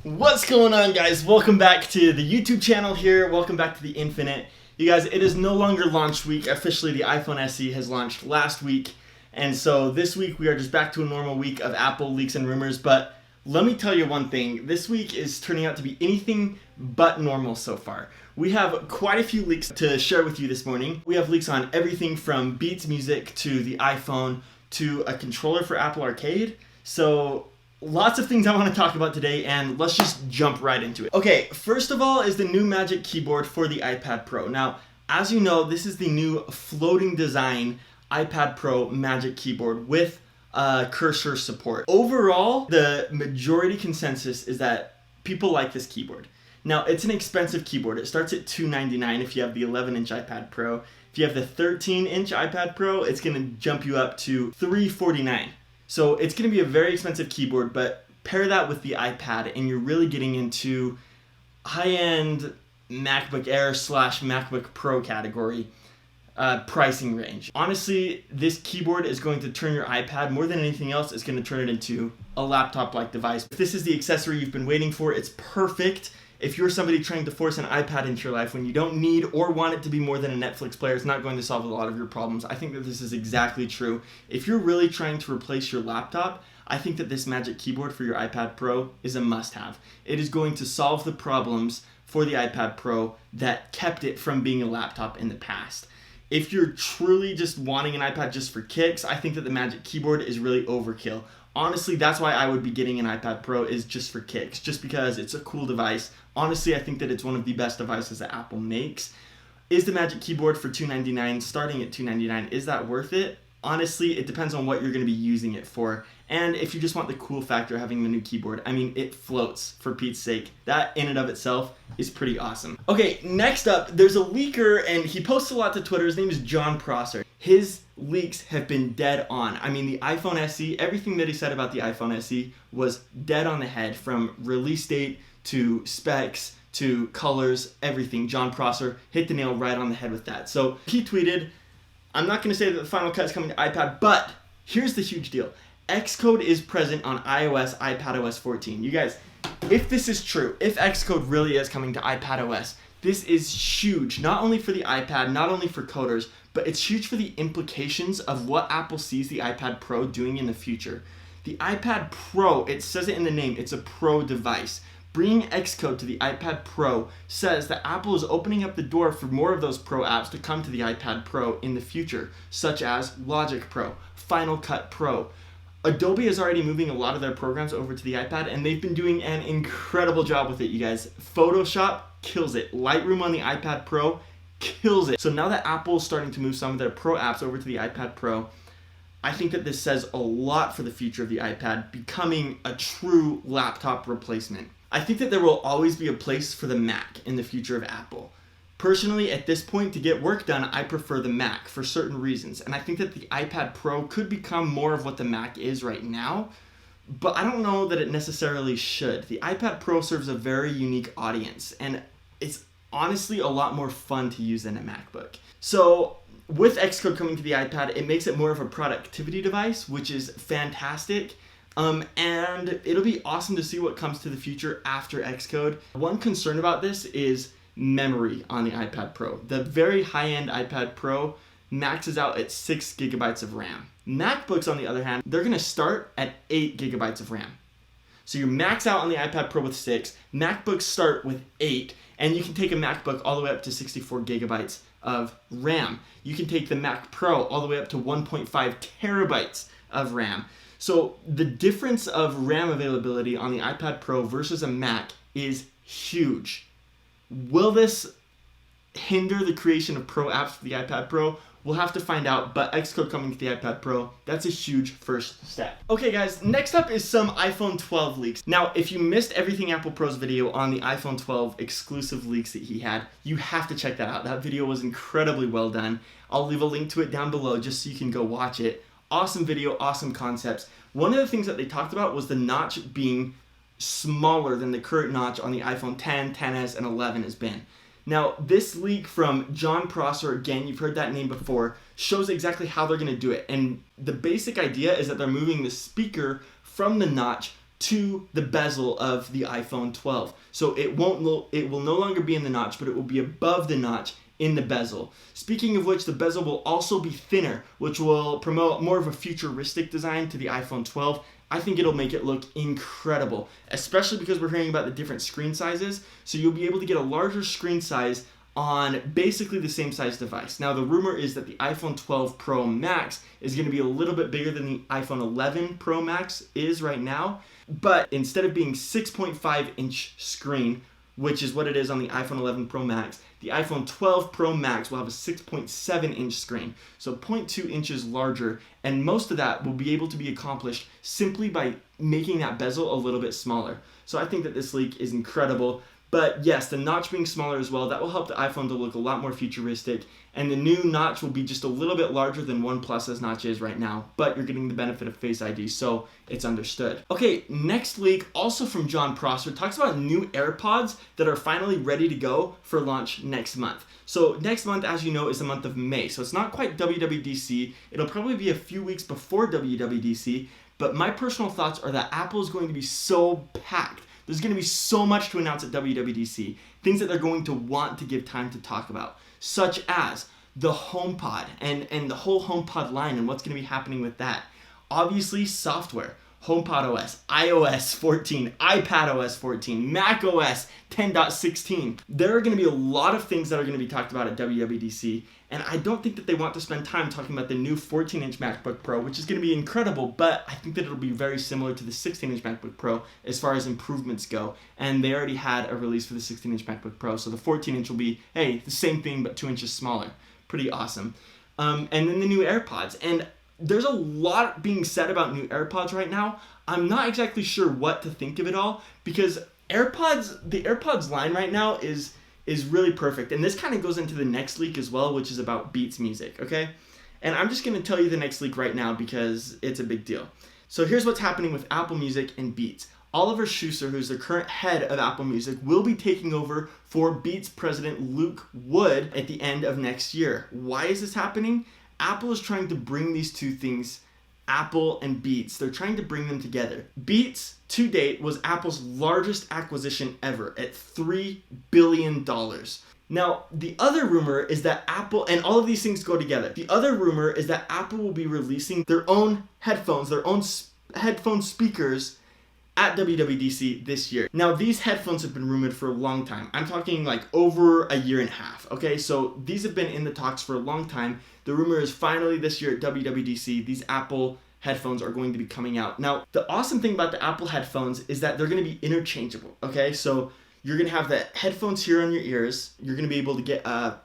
What's going on, guys? Welcome back to the YouTube channel here. Welcome back to the Infinite. You guys, it is no longer launch week. Officially, the iPhone SE has launched last week. And so this week, we are just back to a normal week of Apple leaks and rumors. But let me tell you one thing. This week is turning out to be anything but normal so far. We have quite a few leaks to share with you this morning. We have leaks on everything from Beats Music to the iPhone to a controller for Apple Arcade. So lots of things I want to talk about today, and let's just jump right into it. Okay, first of all is the new Magic Keyboard for the iPad Pro. Now, as you know, this is the new floating design iPad Pro Magic Keyboard with cursor support. Overall, the majority consensus is that people like this keyboard. Now, it's an expensive keyboard. It starts at $299 if you have the 11-inch iPad Pro. If you have the 13-inch iPad Pro, it's going to jump you up to $349. So it's going to be a very expensive keyboard, but pair that with the iPad and you're really getting into high-end MacBook Air / MacBook Pro category pricing range. Honestly, this keyboard is going to turn your iPad, more than anything else, it's going to turn it into a laptop-like device. If this is the accessory you've been waiting for, it's perfect. If you're somebody trying to force an iPad into your life when you don't need or want it to be more than a Netflix player, it's not going to solve a lot of your problems. I think that this is exactly true. If you're really trying to replace your laptop, I think that this Magic Keyboard for your iPad Pro is a must-have. It is going to solve the problems for the iPad Pro that kept it from being a laptop in the past. If you're truly just wanting an iPad just for kicks, I think that the Magic Keyboard is really overkill. Honestly, that's why I would be getting an iPad Pro, is just for kicks, just because it's a cool device. Honestly, I think that it's one of the best devices that Apple makes. Is the Magic Keyboard for $299, starting at $299, is that worth it? Honestly, it depends on what you're going to be using it for. And if you just want the cool factor of having the new keyboard, I mean, it floats, for Pete's sake. That in and of itself is pretty awesome. Okay, next up, there's a leaker, and he posts a lot to Twitter. His name is John Prosser. His leaks have been dead on. I mean, the iPhone SE, everything that he said about the iPhone SE was dead on the head, from release date to specs to colors, everything. John Prosser hit the nail right on the head with that. So he tweeted, I'm not going to say that the Final Cut is coming to iPad, but here's the huge deal. Xcode is present on iOS, iPadOS 14. You guys, if this is true, if Xcode really is coming to iPadOS, this is huge, not only for the iPad, not only for coders, but it's huge for the implications of what Apple sees the iPad Pro doing in the future. The iPad Pro, it says it in the name, it's a Pro device. Bringing Xcode to the iPad Pro says that Apple is opening up the door for more of those Pro apps to come to the iPad Pro in the future, such as Logic Pro, Final Cut Pro. Adobe is already moving a lot of their programs over to the iPad, and they've been doing an incredible job with it, you guys. Photoshop kills it. Lightroom on the iPad Pro kills it. So now that Apple is starting to move some of their Pro apps over to the iPad Pro, I think that this says a lot for the future of the iPad becoming a true laptop replacement. I think that there will always be a place for the Mac in the future of Apple. Personally, at this point, to get work done, I prefer the Mac for certain reasons. And I think that the iPad Pro could become more of what the Mac is right now, but I don't know that it necessarily should. The iPad Pro serves a very unique audience, and it's honestly a lot more fun to use than a MacBook. So with Xcode coming to the iPad, it makes it more of a productivity device, which is fantastic. And it'll be awesome to see what comes to the future after Xcode. One concern about this is memory on the iPad Pro. The very high-end iPad Pro maxes out at 6 gigabytes of RAM. MacBooks, on the other hand, they're going to start at 8 gigabytes of RAM. So you max out on the iPad Pro with 6, MacBooks start with 8, and you can take a MacBook all the way up to 64 gigabytes of RAM. You can take the Mac Pro all the way up to 1.5 terabytes of RAM. So the difference of RAM availability on the iPad Pro versus a Mac is huge. Will this hinder the creation of Pro apps for the iPad Pro? We'll have to find out, but Xcode coming to the iPad Pro, that's a huge first step. Okay guys, next up is some iPhone 12 leaks. Now, if you missed Everything Apple Pro's video on the iPhone 12 exclusive leaks that he had, you have to check that out. That video was incredibly well done. I'll leave a link to it down below just so you can go watch it. Awesome video, awesome concepts. One of the things that they talked about was the notch being smaller than the current notch on the iPhone 10, 10s, and 11 has been. Now, this leak from John Prosser, again, you've heard that name before, shows exactly how they're going to do it. And the basic idea is that they're moving the speaker from the notch to the bezel of the iPhone 12. So it will no longer be in the notch, but it will be above the notch in the bezel. Speaking of which, the bezel will also be thinner, which will promote more of a futuristic design to the iPhone 12. I think it'll make it look incredible, especially because we're hearing about the different screen sizes. So you'll be able to get a larger screen size on basically the same size device. Now, the rumor is that the iPhone 12 Pro Max is going to be a little bit bigger than the iPhone 11 Pro Max is right now, but instead of being 6.5-inch screen, which is what it is on the iPhone 11 Pro Max, the iPhone 12 Pro Max will have a 6.7-inch screen, so 0.2 inches larger, and most of that will be able to be accomplished simply by making that bezel a little bit smaller. So I think that this leak is incredible. But yes, the notch being smaller as well, that will help the iPhone to look a lot more futuristic, and the new notch will be just a little bit larger than OnePlus's notch is right now, but you're getting the benefit of Face ID, so it's understood. Okay, next leak, also from John Prosser, talks about new AirPods that are finally ready to go for launch next month. So next month, as you know, is the month of May, so it's not quite WWDC. It'll probably be a few weeks before WWDC, but my personal thoughts are that Apple is going to be so packed. There's going to be so much to announce at WWDC, things that they're going to want to give time to talk about, such as the HomePod and the whole HomePod line and what's going to be happening with that. Obviously, software, HomePod OS, iOS 14, iPadOS 14, macOS 10.16. There are going to be a lot of things that are going to be talked about at WWDC, and I don't think that they want to spend time talking about the new 14-inch MacBook Pro, which is going to be incredible, but I think that it'll be very similar to the 16-inch MacBook Pro as far as improvements go, and they already had a release for the 16-inch MacBook Pro, so the 14-inch will be, hey, the same thing but 2 inches smaller. Pretty awesome. And then the new AirPods, and there's a lot being said about new AirPods right now. I'm not exactly sure what to think of it all, because the AirPods line right now is really perfect. And this kind of goes into the next leak as well, which is about Beats music, okay? And I'm just going to tell you the next leak right now because it's a big deal. So here's what's happening with Apple Music and Beats. Oliver Schuster, who's the current head of Apple Music, will be taking over for Beats president Luke Wood at the end of next year. Why is this happening? Apple is trying to bring these two things, Apple and Beats, they're trying to bring them together. Beats, to date, was Apple's largest acquisition ever at $3 billion. Now, the other rumor is that Apple, and all of these things go together, the other rumor is that Apple will be releasing their own headphones, their own headphone speakers at WWDC this year. Now, these headphones have been rumored for a long time. I'm talking like over a year and a half, okay? So these have been in the talks for a long time. The rumor is finally this year at WWDC, these Apple headphones are going to be coming out. Now, the awesome thing about the Apple headphones is that they're going to be interchangeable, okay? So you're going to have the headphones here on your ears. You're going to be able to get a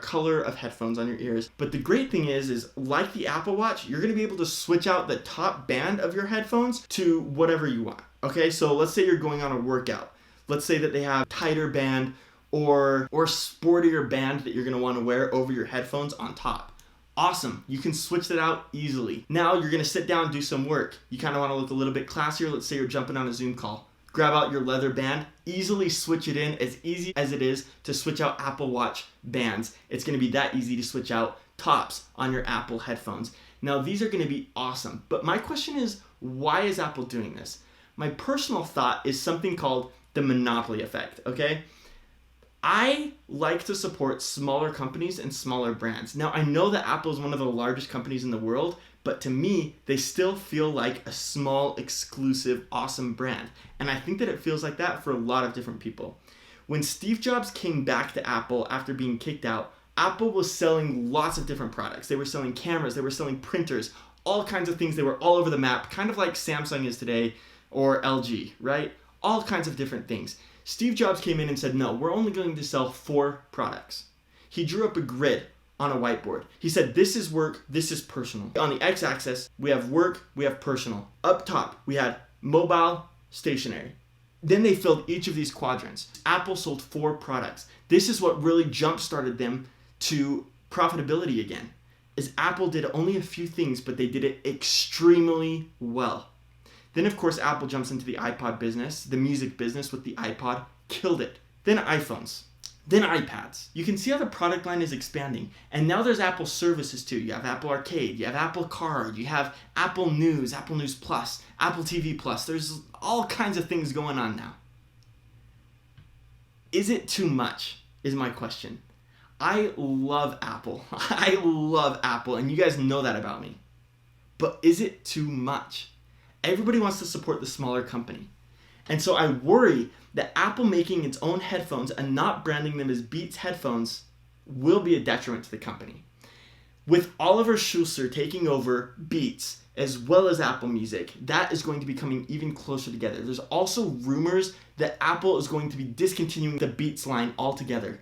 color of headphones on your ears. But the great thing is like the Apple Watch, you're going to be able to switch out the top band of your headphones to whatever you want. Okay, so let's say you're going on a workout. Let's say that they have tighter band or sportier band that you're going to want to wear over your headphones on top. Awesome. You can switch that out easily. Now you're going to sit down and do some work. You kind of want to look a little bit classier. Let's say you're jumping on a Zoom call. Grab out your leather band, easily switch it in, as easy as it is to switch out Apple Watch bands. It's going to be that easy to switch out tops on your Apple headphones. Now, these are going to be awesome, but my question is, why is Apple doing this? My personal thought is something called the monopoly effect, okay? I like to support smaller companies and smaller brands. Now, I know that Apple is one of the largest companies in the world, but to me, they still feel like a small, exclusive, awesome brand. And I think that it feels like that for a lot of different people. When Steve Jobs came back to Apple after being kicked out, Apple was selling lots of different products. They were selling cameras, they were selling printers, all kinds of things. They were all over the map, kind of like Samsung is today or LG, right? All kinds of different things. Steve Jobs came in and said, no, we're only going to sell 4 products. He drew up a grid on a whiteboard. He said, this is work, this is personal. On the x-axis, we have work, we have personal. Up top, we had mobile, stationary. Then they filled each of these quadrants. Apple sold 4 products. This is what really jump-started them to profitability again, is Apple did only a few things, but they did it extremely well. Then, of course, Apple jumps into the iPod business, the music business with the iPod, killed it. Then iPhones. Then iPads. You can see how the product line is expanding. And now there's Apple services too. You have Apple Arcade, you have Apple Card, you have Apple News Plus, Apple TV Plus. There's all kinds of things going on now. Is it too much, is my question. I love Apple. I love Apple, and you guys know that about me. But is it too much? Everybody wants to support the smaller company. And so I worry that Apple making its own headphones and not branding them as Beats headphones will be a detriment to the company. With Oliver Schusser taking over Beats as well as Apple Music, that is going to be coming even closer together. There's also rumors that Apple is going to be discontinuing the Beats line altogether,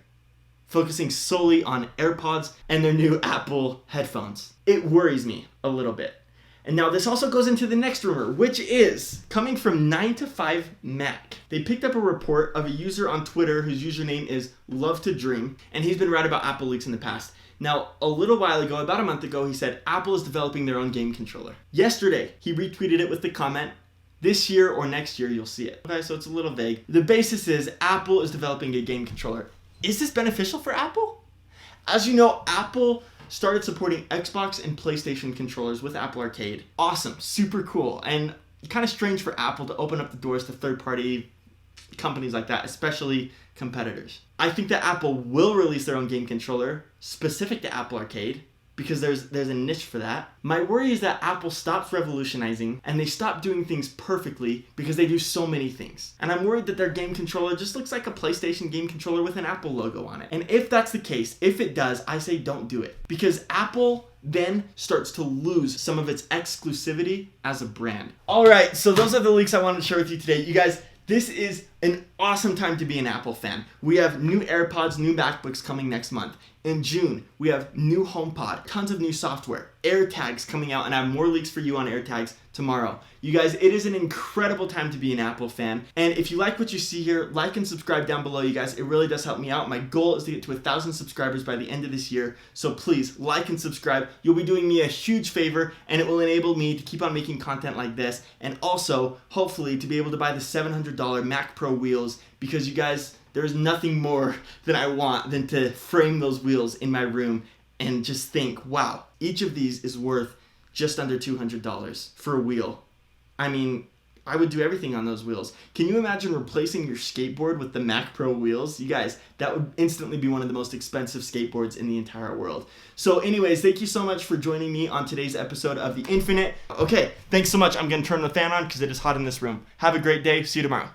focusing solely on AirPods and their new Apple headphones. It worries me a little bit. And now this also goes into the next rumor, which is coming from 9to5Mac. They picked up a report of a user on Twitter whose username is Love to Dream, and he's been right about Apple leaks in the past. Now, a little while ago, about a month ago, he said Apple is developing their own game controller. Yesterday, he retweeted it with the comment, "This year or next year, you'll see it." Okay, so it's a little vague. The basis is Apple is developing a game controller. Is this beneficial for Apple? As you know, Apple started supporting Xbox and PlayStation controllers with Apple Arcade. Awesome, super cool, and kind of strange for Apple to open up the doors to third-party companies like that, especially competitors. I think that Apple will release their own game controller specific to Apple Arcade because there's a niche for that. My worry is that Apple stops revolutionizing and they stop doing things perfectly because they do so many things. And I'm worried that their game controller just looks like a PlayStation game controller with an Apple logo on it. And if that's the case, if it does, I say don't do it. Because Apple then starts to lose some of its exclusivity as a brand. All right, so those are the leaks I wanted to share with you today. You guys, this is an awesome time to be an Apple fan. We have new AirPods, new MacBooks coming next month. In June, we have new HomePod, tons of new software, AirTags coming out, and I have more leaks for you on AirTags tomorrow. You guys, it is an incredible time to be an Apple fan. And if you like what you see here, like and subscribe down below, you guys. It really does help me out. My goal is to get to 1,000 subscribers by the end of this year. So please like and subscribe. You'll be doing me a huge favor, and it will enable me to keep on making content like this. And also, hopefully, to be able to buy the $700 Mac Pro wheels, because you guys, there's nothing more that I want than to frame those wheels in my room and just think, wow, each of these is worth just under $200 for a wheel. I mean, I would do everything on those wheels. Can you imagine replacing your skateboard with the Mac Pro wheels? You guys, that would instantly be one of the most expensive skateboards in the entire world. So anyways, thank you so much for joining me on today's episode of The Infinite. Okay, thanks so much. I'm gonna turn the fan on because it is hot in this room. Have a great day. See you tomorrow.